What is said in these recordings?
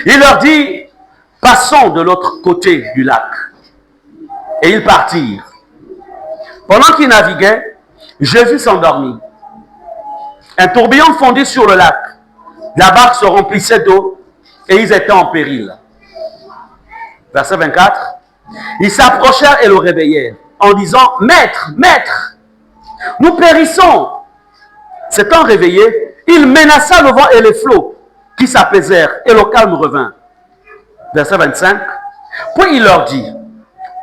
Il leur dit, passons de l'autre côté du lac. Et ils partirent. Pendant qu'ils naviguaient, Jésus s'endormit. Un tourbillon fondit sur le lac. La barque se remplissait d'eau et ils étaient en péril. Verset 24. Ils s'approchèrent et le réveillèrent en disant, Maître, Maître, nous périssons. S'étant réveillé, il menaça le vent et les flots qui s'apaisèrent et le calme revint. Verset 25. Puis il leur dit,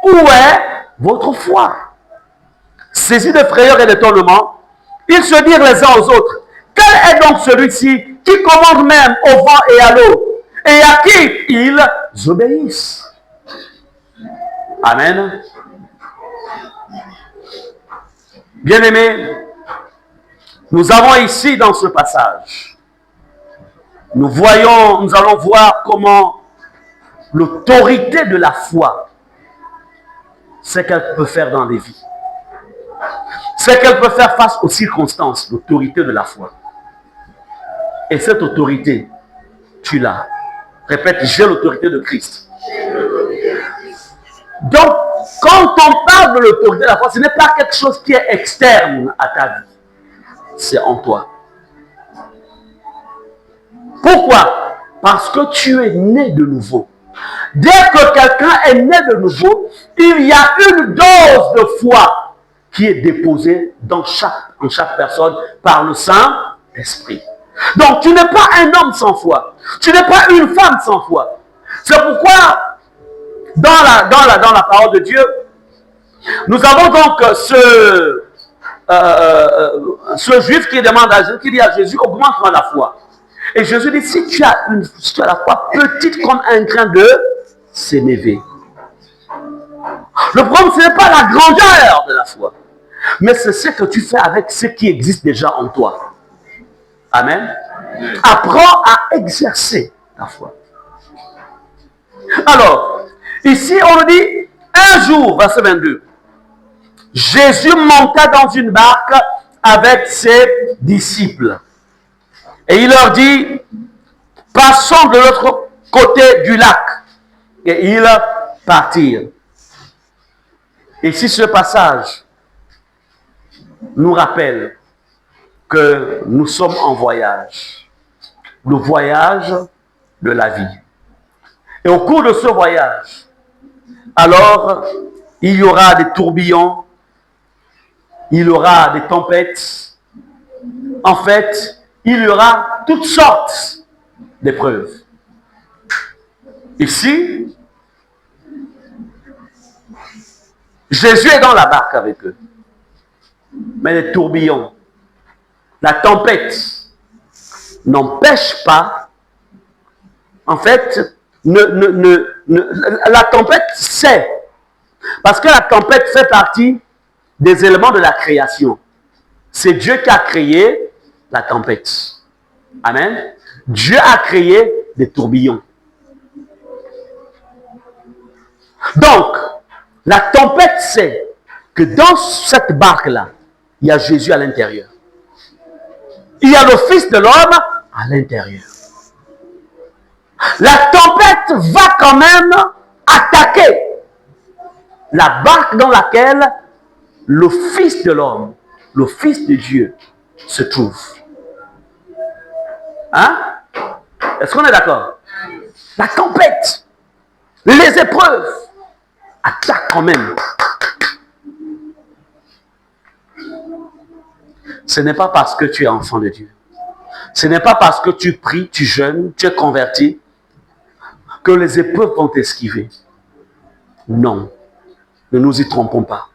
où est votre foi? Saisis de frayeur et d'étonnement, ils se dirent les uns aux autres, quel est donc celui-ci qui commande même au vent et à l'eau, et à qui ils obéissent? Amen. Bien-aimés, nous avons ici dans ce passage, nous allons voir comment l'autorité de la foi, c'est qu'elle peut faire dans les vies. C'est qu'elle peut faire face aux circonstances, l'autorité de la foi. Et cette autorité, tu l'as. Répète, j'ai l'autorité de Christ. Donc, quand on parle de l'autorité de la foi, ce n'est pas quelque chose qui est externe à ta vie. C'est en toi. Pourquoi? Parce que tu es né de nouveau. Dès que quelqu'un est né de nouveau, il y a une dose de foi qui est déposée en chaque personne par le Saint-Esprit. Donc, tu n'es pas un homme sans foi. Tu n'es pas une femme sans foi. C'est pourquoi, dans la parole de Dieu, nous avons donc ce juif qui demande à Jésus, qui dit à Jésus, augmente-moi la foi. Et Jésus dit, si tu as la foi petite comme un grain de sénévé. Le problème, ce n'est pas la grandeur de la foi, mais c'est ce que tu fais avec ce qui existe déjà en toi. Amen. Apprends à exercer ta foi. Alors, ici, on nous dit, un jour, verset 22, Jésus monta dans une barque avec ses disciples. Et il leur dit, passons de l'autre côté du lac. Et ils partirent. Ici, ce passage nous rappelle que nous sommes en voyage. Le voyage de la vie. Et au cours de ce voyage, alors, il y aura des tourbillons, il y aura des tempêtes. En fait, il y aura toutes sortes d'épreuves. Ici, Jésus est dans la barque avec eux. Mais les tourbillons, la tempête n'empêche pas, en fait, la tempête c'est, parce que la tempête fait partie des éléments de la création. C'est Dieu qui a créé la tempête. Amen. Dieu a créé des tourbillons. Donc, la tempête c'est que dans cette barque-là, il y a Jésus à l'intérieur. Il y a le Fils de l'homme à l'intérieur. La tempête va quand même attaquer la barque dans laquelle le Fils de l'homme, le Fils de Dieu, se trouve. Hein? Est-ce qu'on est d'accord? La tempête, les épreuves attaquent quand même. Ce n'est pas parce que tu es enfant de Dieu. Ce n'est pas parce que tu pries, tu jeûnes, tu es converti, que les épreuves vont t'esquiver. Non. Ne nous y trompons pas.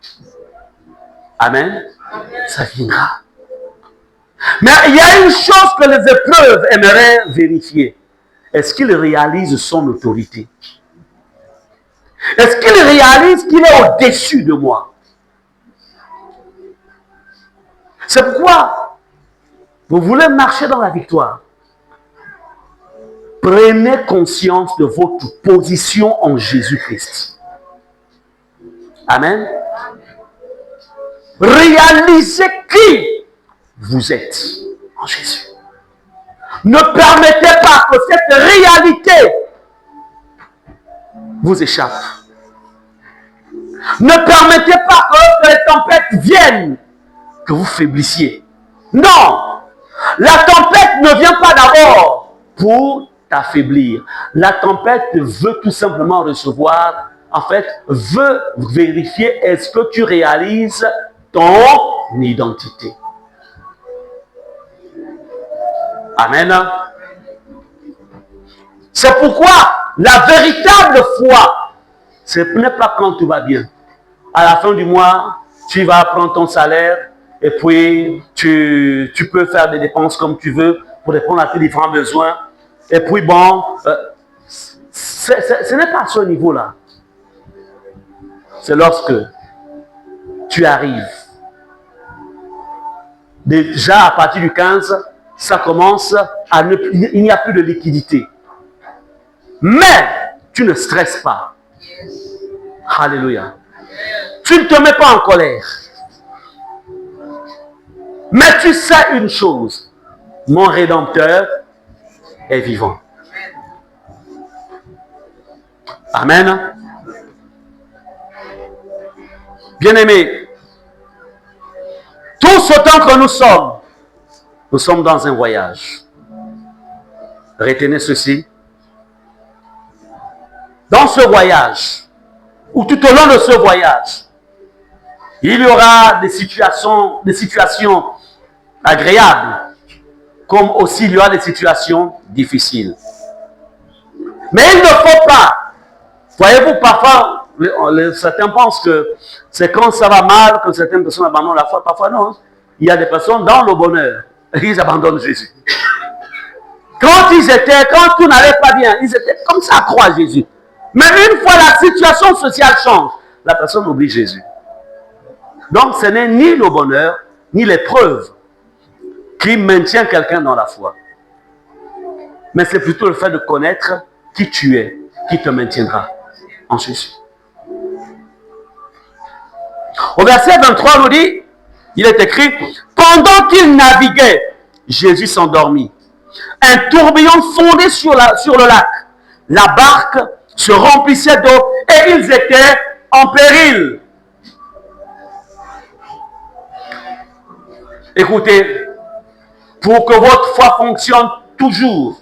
Amen. Ça viendra. Mais il y a une chose que les épreuves aimeraient vérifier. Est-ce qu'il réalise son autorité? Est-ce qu'il réalise qu'il est au-dessus de moi? C'est pourquoi Vous voulez marcher dans la victoire. Prenez conscience de votre position en Jésus-Christ. Amen. Réalisez qui vous êtes en Jésus. Ne permettez pas que cette réalité vous échappe. Ne permettez pas que les tempêtes viennent, que vous faiblissiez. Non! La tempête ne vient pas d'abord pour t'affaiblir. La tempête veut tout simplement recevoir, en fait, veut vérifier est-ce que tu réalises ton identité. Amen. C'est pourquoi la véritable foi, ce n'est pas quand tout va bien. À la fin du mois, tu vas prendre ton salaire et puis tu peux faire des dépenses comme tu veux pour répondre à tes différents besoins. Et puis bon, ce n'est pas à ce niveau-là. C'est lorsque tu arrives. Déjà à partir du 15, ça commence à ne plus, il n'y a plus de liquidité. Mais tu ne stresses pas. Alléluia. Tu ne te mets pas en colère. Mais tu sais une chose. Mon Rédempteur est vivant. Amen. Bien-aimés, tous autant que nous sommes dans un voyage. Retenez ceci. Dans ce voyage, ou tout au long de ce voyage, il y aura des situations agréables, comme aussi il y aura des situations difficiles. Mais il ne faut pas, voyez-vous, parfois, certains pensent que c'est quand ça va mal que certaines personnes abandonnent la foi. Parfois non, il y a des personnes dans le bonheur, ils abandonnent Jésus. Quand tout n'allait pas bien, ils étaient comme ça à croire Jésus. Mais une fois la situation sociale change, la personne oublie Jésus. Donc ce n'est ni le bonheur, ni l'épreuve qui maintient quelqu'un dans la foi. Mais c'est plutôt le fait de connaître qui tu es, qui te maintiendra en Jésus. Au verset 23, nous dit, il est écrit, pendant qu'il naviguait, Jésus s'endormit. Un tourbillon fondait sur le lac. La barque se remplissait d'eau et ils étaient en péril. Écoutez, pour que votre foi fonctionne toujours,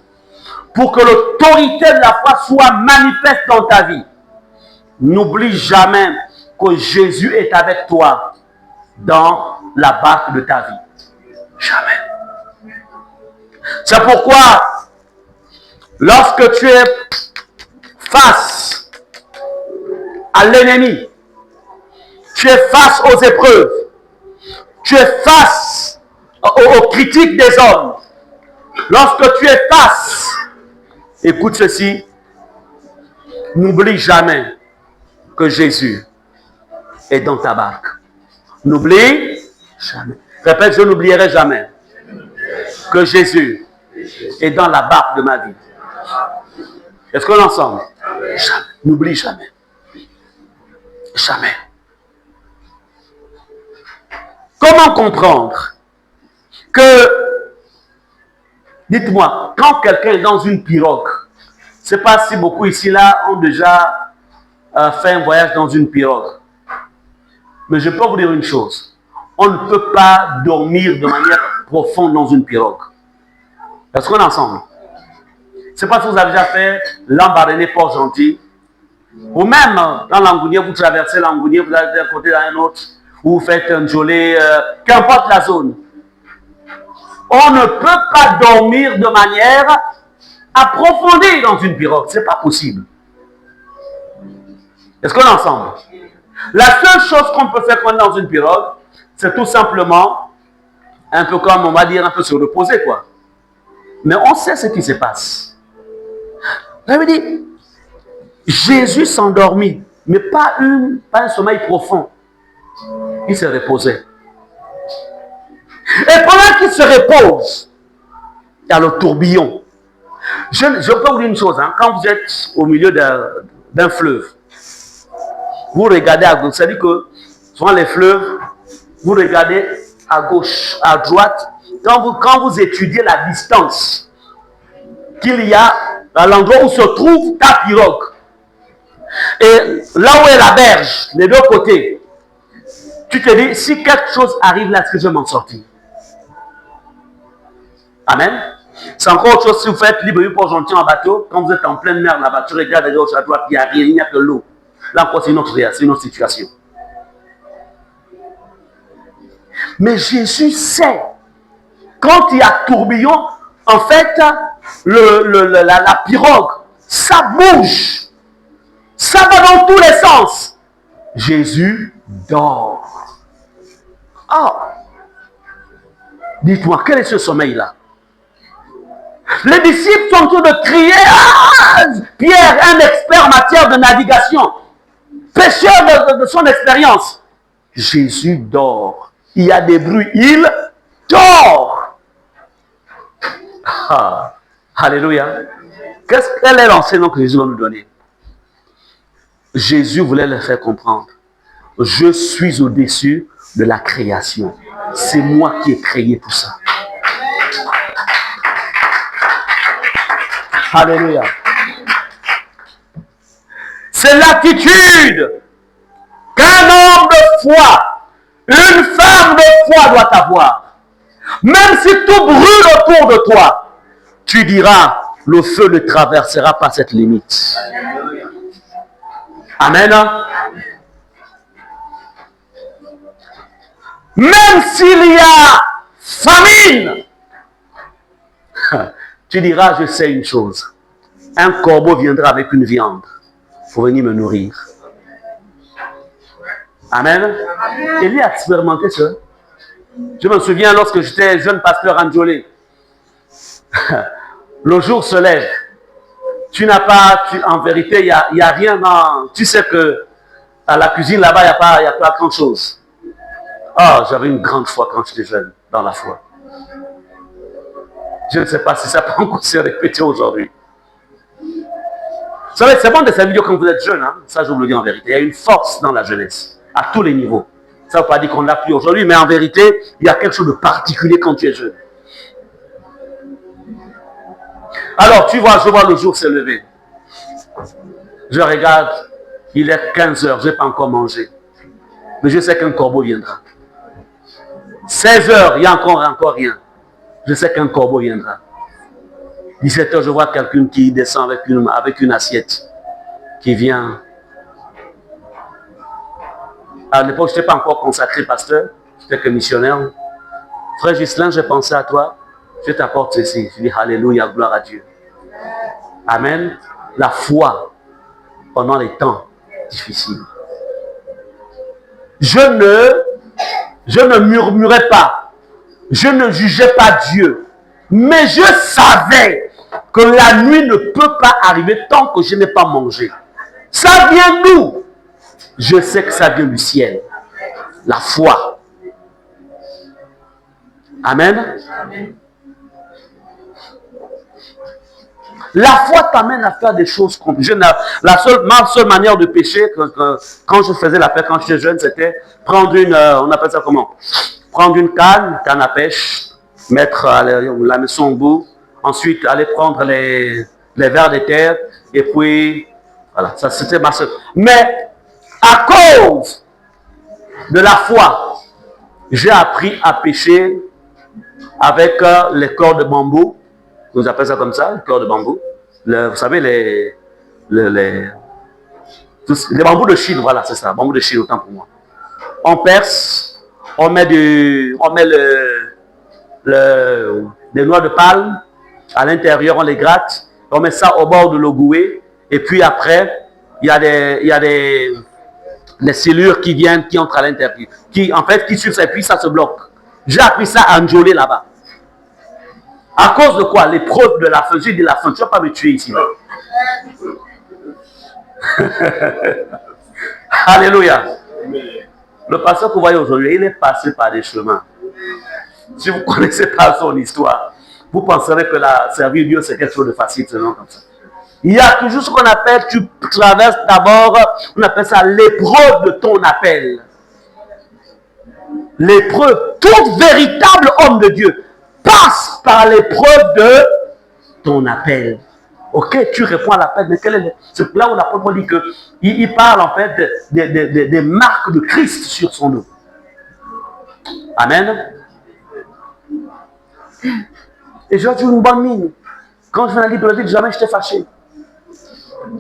pour que l'autorité de la foi soit manifeste dans ta vie, n'oublie jamais que Jésus est avec toi dans la barque de ta vie. Jamais. C'est pourquoi, lorsque tu es face à l'ennemi, tu es face aux épreuves, tu es face aux critiques des hommes, lorsque tu es face, écoute ceci, n'oublie jamais que Jésus est dans ta barque. N'oublie jamais. Répète, je n'oublierai jamais que Jésus est dans la barque de ma vie. Est-ce qu'on est ensemble? Jamais. N'oublie jamais. Jamais. Comment comprendre que, dites-moi, quand quelqu'un est dans une pirogue, je ne sais pas si beaucoup ici là ont déjà fait un voyage dans une pirogue. Mais je peux vous dire une chose. On ne peut pas dormir de manière profonde dans une pirogue. Est-ce qu'on est ensemble? Je ne sais pas si vous avez déjà fait l'Embarrané Port-Gentil. Ou même dans l'Angounier, vous traversez l'Angounier, vous allez d'un côté à un autre, ou vous faites un Jolé, qu'importe la zone. On ne peut pas dormir de manière approfondie dans une pirogue. Ce n'est pas possible. Est-ce qu'on est ensemble? La seule chose qu'on peut faire quand on est dans une pirogue, c'est tout simplement, un peu comme on va dire, un peu se reposer, quoi. Mais on sait ce qui se passe. Ça veut dire, Jésus s'endormit, mais pas un sommeil profond. Il se reposait. Et pendant qu'il se repose, il y a le tourbillon. Je peux vous dire une chose, hein, quand vous êtes au milieu d'un fleuve, vous regardez à gauche, c'est-à-dire que souvent les fleuves, vous regardez à gauche, à droite, quand vous étudiez la distance qu'il y a à l'endroit où se trouve ta pirogue, et là où est la berge, les deux côtés, tu te dis, si quelque chose arrive là, est-ce que je vais m'en sortir? Amen. C'est encore autre chose si vous faites libre pour gentil en bateau, quand vous êtes en pleine mer là-bas, tu regardes à gauche, à droite, il n'y a rien, il n'y a que l'eau. Là encore, c'est une autre situation. Mais Jésus sait, quand il y a tourbillon, en fait, la pirogue, ça bouge. Ça va dans tous les sens. Jésus dort. Oh. Dites-moi, quel est ce sommeil-là? Les disciples sont en train de crier. Ah, Pierre, un expert en matière de navigation, pêcheur de son expérience. Jésus dort. Il y a des bruits. Il dort. Ah, alléluia. Quel est l'enseignement que Jésus va nous donner? Jésus voulait leur faire comprendre. Je suis au-dessus de la création. C'est moi qui ai créé tout ça. Alléluia. C'est l'attitude qu'un homme de foi, une femme de foi doit avoir. Même si tout brûle autour de toi, tu diras, le feu ne traversera pas cette limite. Amen. Même s'il y a famine, tu diras, je sais une chose. Un corbeau viendra avec une viande pour venir me nourrir. Amen. Élie a expérimenté ça. Je me souviens lorsque j'étais jeune pasteur Anjolé. Le jour se lève. Tu n'as pas, en vérité, il n'y a rien dans... Tu sais que à la cuisine là-bas, il n'y a pas grand chose. Ah, j'avais une grande foi quand j'étais jeune, dans la foi. Je ne sais pas si ça peut encore se répéter aujourd'hui. Vous savez, c'est bon de servir Dieu quand vous êtes jeune, hein? Ça je vous le dis en vérité. Il y a une force dans la jeunesse, à tous les niveaux. Ça ne veut pas dire qu'on ne l'a plus aujourd'hui, mais en vérité, il y a quelque chose de particulier quand tu es jeune. Alors, tu vois, je vois le jour se lever. Je regarde, il est 15 heures, je n'ai pas encore mangé. Mais je sais qu'un corbeau viendra. 16 heures, il n'y a encore rien. Je sais qu'un corbeau viendra. 17 heures, je vois quelqu'un qui descend avec une assiette. Qui vient. À l'époque, je n'étais pas encore consacré pasteur. J'étais que missionnaire. Frère Ghislain, j'ai pensé à toi. Je t'apporte ceci. Je dis Alléluia, gloire à Dieu. Amen. La foi pendant les temps difficiles. Je ne murmurais pas. Je ne jugeais pas Dieu. Mais je savais que la nuit ne peut pas arriver tant que je n'ai pas mangé. Ça vient d'où? Je sais que ça vient du ciel. La foi. Amen. La foi t'amène à faire des choses compliquées. Ma seule manière de pécher, quand je faisais la paix, quand j'étais jeune, c'était prendre on appelle ça comment? Prendre une canne à pêche, mettre la maison au bout, ensuite aller prendre les vers de terre, et puis, voilà, ça c'était ma seule. Mais, à cause de la foi, j'ai appris à pêcher avec les cordes de bambou. Vous appelez ça comme ça, les cordes de bambou. Vous savez, les bambous de Chine, voilà, c'est ça, bambous de Chine, autant pour moi. On perce, on met des noix de palme, à l'intérieur, on les gratte, on met ça au bord de l'ogoué, et puis après, il y a des cellures qui entrent à l'intérieur, qui suivent ça, et puis ça se bloque. J'ai appris ça à Njolé là-bas. À cause de quoi? L'épreuve de la faim. J'ai dit la faim, tu ne vas pas me tuer ici. Alléluia. Le pasteur que vous voyez aujourd'hui, il est passé par des chemins. Si vous ne connaissez pas son histoire, vous penserez que servir Dieu, c'est quelque chose de facile, seulement comme ça. Il y a toujours ce qu'on appelle, tu traverses d'abord, on appelle ça l'épreuve de ton appel. L'épreuve, tout véritable homme de Dieu passe par l'épreuve de ton appel. Ok, tu réponds à l'appel, mais quel est c'est là où l'apôtre dit qu'il parle en fait des marques de Christ sur son dos. Amen. Et j'ai toujours une bonne mine. Quand je viens à la libre, jamais je t'ai fâché.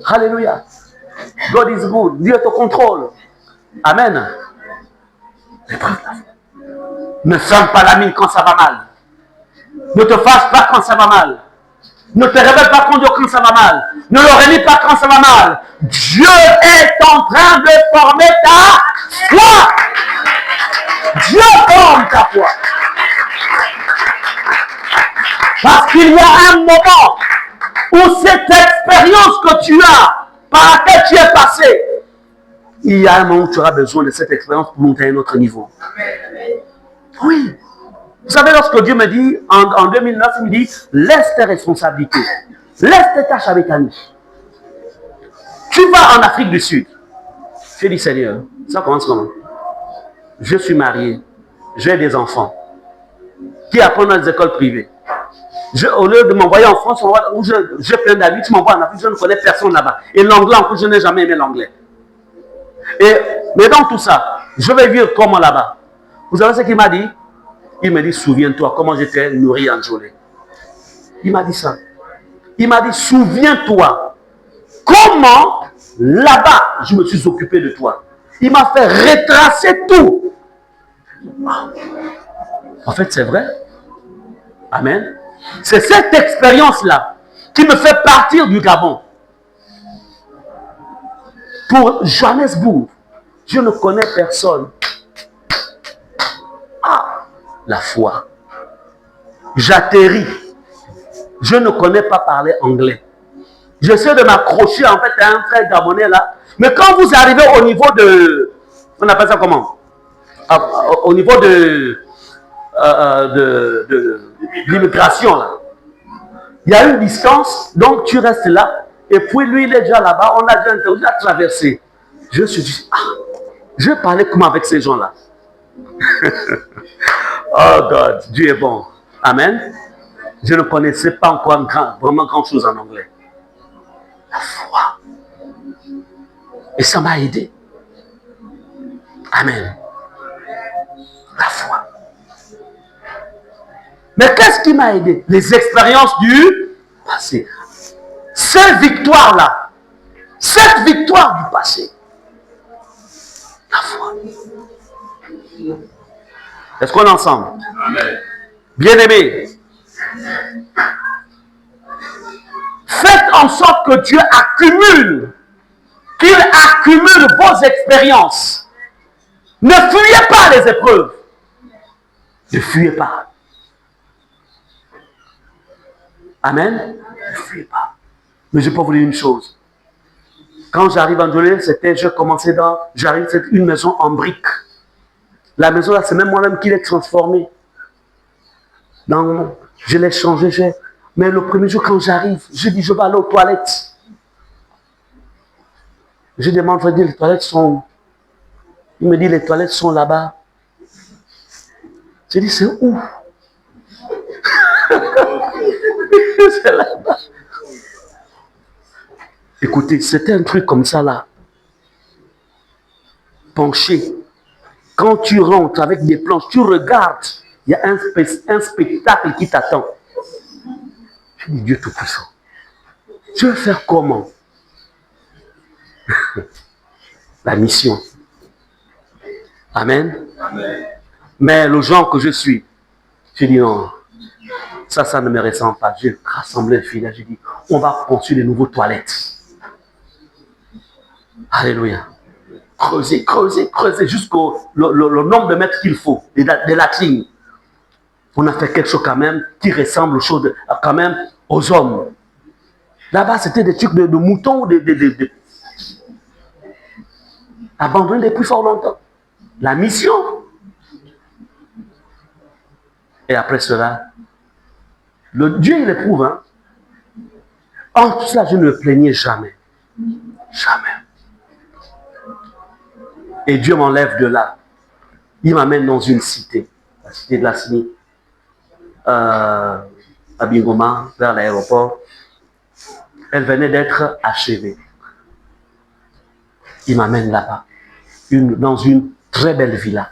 Alléluia. God is good. Dieu te contrôle. Amen. Ne ferme pas la mine quand ça va mal. Ne te fâche pas quand ça va mal. Ne te révèle pas quand ça va mal. Ne le renie pas quand ça va mal. Dieu est en train de former ta foi. Dieu forme ta foi. Parce qu'il y a un moment où cette expérience que tu as, par laquelle tu es passé, il y a un moment où tu auras besoin de cette expérience pour monter à un autre niveau. Oui. Vous savez, lorsque Dieu me dit, en 2009, il me dit, laisse tes responsabilités, laisse tes tâches avec Annie. Tu vas en Afrique du Sud. J'ai dit, Seigneur, ça commence comment? Je suis marié, j'ai des enfants qui apprennent dans les écoles privées. Au lieu de m'envoyer en France, où j'ai plein d'amis, tu m'envoies en Afrique, je ne connais personne là-bas. Et l'anglais, en plus, je n'ai jamais aimé l'anglais. Mais dans tout ça, je vais vivre comment là-bas? Vous savez ce qu'il m'a dit? Il m'a dit, souviens-toi comment j'étais nourri en Jolé. Il m'a dit ça. Il m'a dit, souviens-toi comment là-bas je me suis occupé de toi. Il m'a fait retracer tout. En fait, c'est vrai. Amen. C'est cette expérience-là qui me fait partir du Gabon. Pour Johannesburg, je ne connais personne. Ah, la foi. J'atterris. Je ne connais pas parler anglais. J'essaie de m'accrocher en fait à un frère gabonais là. Mais quand vous arrivez au niveau de... On appelle ça comment? Au niveau de l'immigration là. Il y a une distance, donc tu restes là. Et puis lui, il est déjà là-bas. On a déjà traversé. Je me suis dit, ah, je vais parler comment avec ces gens-là? Oh God, Dieu est bon. Amen. Je ne connaissais pas encore vraiment grand-chose en anglais. La foi. Et ça m'a aidé. Amen. La foi. Mais qu'est-ce qui m'a aidé? Les expériences du passé. Cette victoire-là, cette victoire du passé. La foi. Est-ce qu'on est ensemble? Amen. Bien-aimés, faites en sorte que Dieu accumule, qu'il accumule vos expériences. Ne fuyez pas les épreuves. Ne fuyez pas. Amen. Ne fuyez pas. Mais je peux vous dire une chose. Quand j'arrive en Jolé, j'arrive, c'est une maison en briques. La maison là, c'est même moi-même qui l'ai transformée. Je l'ai changé. Mais le premier jour, quand j'arrive, je dis, je vais aller aux toilettes. Je demande, je dis, les toilettes sont où? Il me dit, les toilettes sont là-bas. Je dis, c'est où? C'est là-bas. Écoutez, c'était un truc comme ça là. Penché. Quand tu rentres avec des planches, tu regardes, il y a un spectacle qui t'attend. Je dis, Dieu Tout-Puissant, je vais faire comment? La mission. Amen. Amen. Mais le genre que je suis, je dis non, ça ne me ressemble pas. J'ai rassemblé les filles, j'ai dit, on va construire de nouvelles toilettes. Alléluia. Creuser jusqu'au le nombre de mètres qu'il faut, de latrines. On a fait quelque chose quand même qui ressemble quand même aux hommes. Là-bas, c'était des trucs de moutons, abandonnés depuis fort longtemps. La mission. Et après cela, Dieu, il éprouve. Hein? En tout cela, je ne me plaignais jamais. Jamais. Et Dieu m'enlève de là. Il m'amène dans une cité, la cité de la CINI, à Bingoma, vers l'aéroport. Elle venait d'être achevée. Il m'amène là-bas, dans une très belle villa.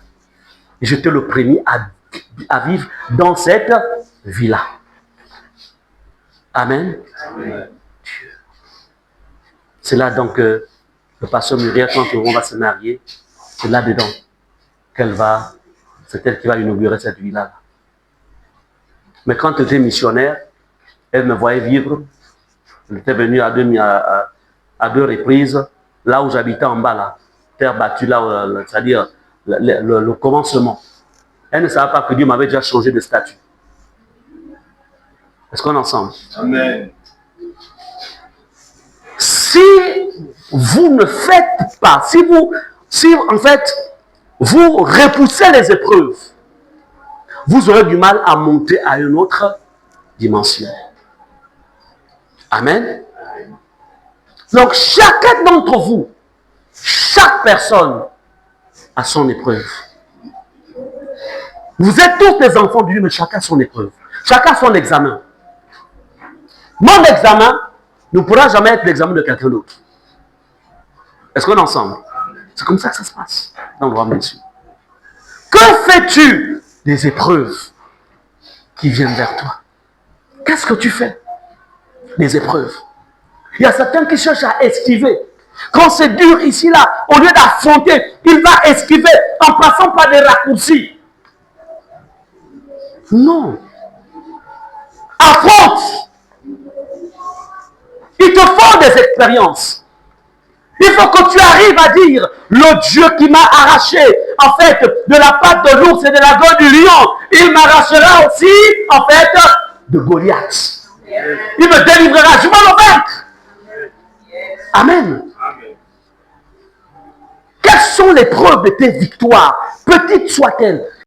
Et j'étais le premier à vivre dans cette villa. Amen. Amen. C'est là donc que le pasteur Muriel, quand on va se marier, c'est là-dedans c'est elle qui va inaugurer cette villa-là. Mais quand elle était missionnaire, elle me voyait vivre. Elle était venue à deux reprises, là où j'habitais en bas, là, terre battue, là, c'est-à-dire le commencement. Elle ne savait pas que Dieu m'avait déjà changé de statut. Est-ce qu'on est ensemble? Amen. Si vous ne faites pas, si en fait, vous repoussez les épreuves, vous aurez du mal à monter à une autre dimension. Amen. Donc, chacun d'entre vous, chaque personne a son épreuve. Vous êtes tous des enfants de Dieu, mais chacun a son épreuve. Chacun a son examen. Mon examen ne pourra jamais être l'examen de quelqu'un d'autre. Est-ce qu'on est ensemble? C'est comme ça que ça se passe dans le royaume de Dieu. Que fais-tu des épreuves qui viennent vers toi? Qu'est-ce que tu fais des épreuves? Il y a certains qui cherchent à esquiver. Quand c'est dur ici, là, au lieu d'affronter, il va esquiver en passant par des raccourcis. Non. Affronte. Il te faut des expériences. Il faut que tu arrives à dire, le Dieu qui m'a arraché, en fait, de la patte de l'ours et de la gueule du lion, il m'arrachera aussi, en fait, de Goliath. Il me délivrera, je vais le vaincre. Amen. Quelles sont les preuves de tes victoires, petites soient-elles?